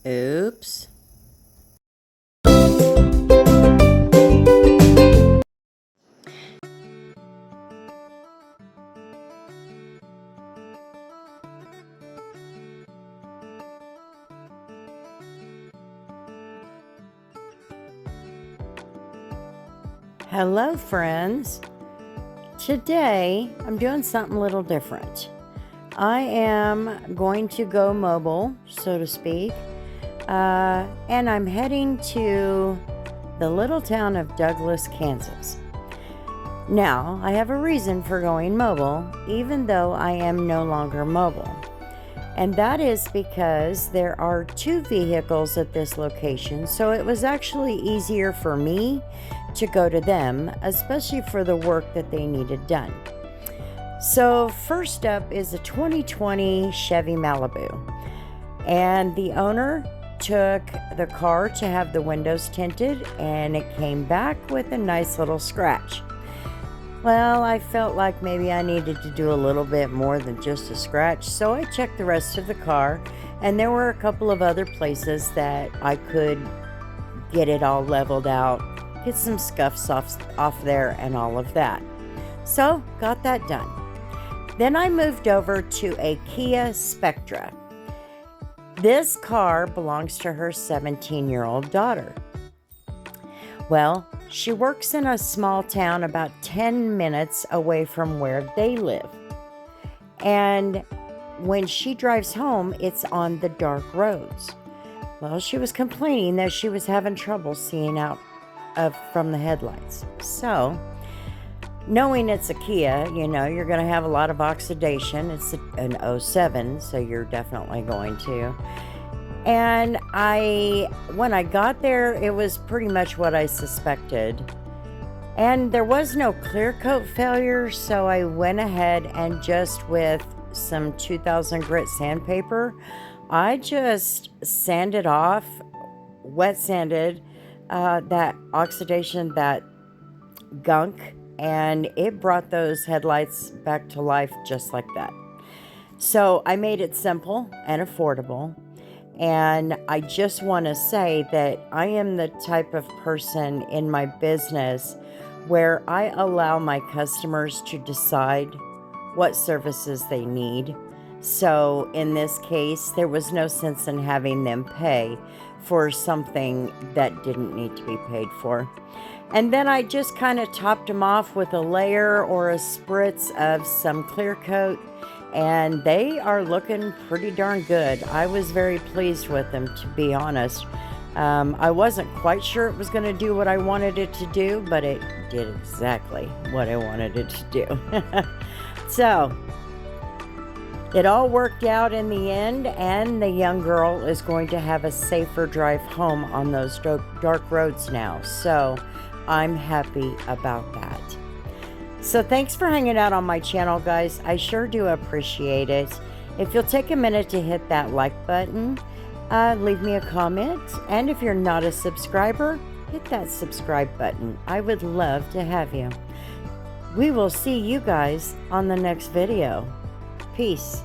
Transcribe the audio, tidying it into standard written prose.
Oops. Hello, friends. Today, I'm doing something a little different. I am going to go mobile, so to speak, and I'm heading to the little town of Douglas, Kansas. Now, I have a reason for going mobile, even though I am no longer mobile. And that is because there are two vehicles at this location, so it was actually easier for me to go to them, especially for the work that they needed done. So, first up is a 2020 Chevy Malibu, and the owner took the car to have the windows tinted, and it came back with a nice little scratch. Well, I felt like maybe I needed to do a little bit more than just a scratch, so I checked the rest of the car, and there were a couple of other places that I could get it all leveled out, get some scuffs off there and all of that. So, got that done. Then I moved over to a Kia Spectra. This car belongs to her 17-year-old daughter. Well, she works in a small town about 10 minutes away from where they live. And when she drives home, it's on the dark roads. Well, she was complaining that she was having trouble seeing out from the headlights. So, knowing it's a Kia, you're going to have a lot of oxidation. It's an '07, so you're definitely going to. And when I got there, it was pretty much what I suspected. And there was no clear coat failure, so I went ahead and just with some 2000 grit sandpaper, I just sanded off, wet sanded that oxidation, that gunk, and it brought those headlights back to life just like that. So I made it simple and affordable. And I just want to say that I am the type of person in my business where I allow my customers to decide what services they need. So in this case, there was no sense in having them pay for something that didn't need to be paid for. And then I just kind of topped them off with a layer or a spritz of some clear coat, and they are looking pretty darn good. I was very pleased with them, to be honest. I wasn't quite sure it was going to do what I wanted it to do, but it did exactly what I wanted it to do. So, it all worked out in the end, and the young girl is going to have a safer drive home on those dark roads now. So, I'm happy about that. So thanks for hanging out on my channel, guys. I sure do appreciate it. If you'll take a minute to hit that like button, leave me a comment, and if you're not a subscriber, hit that subscribe button. I would love to have you. We will see you guys on the next video. Peace.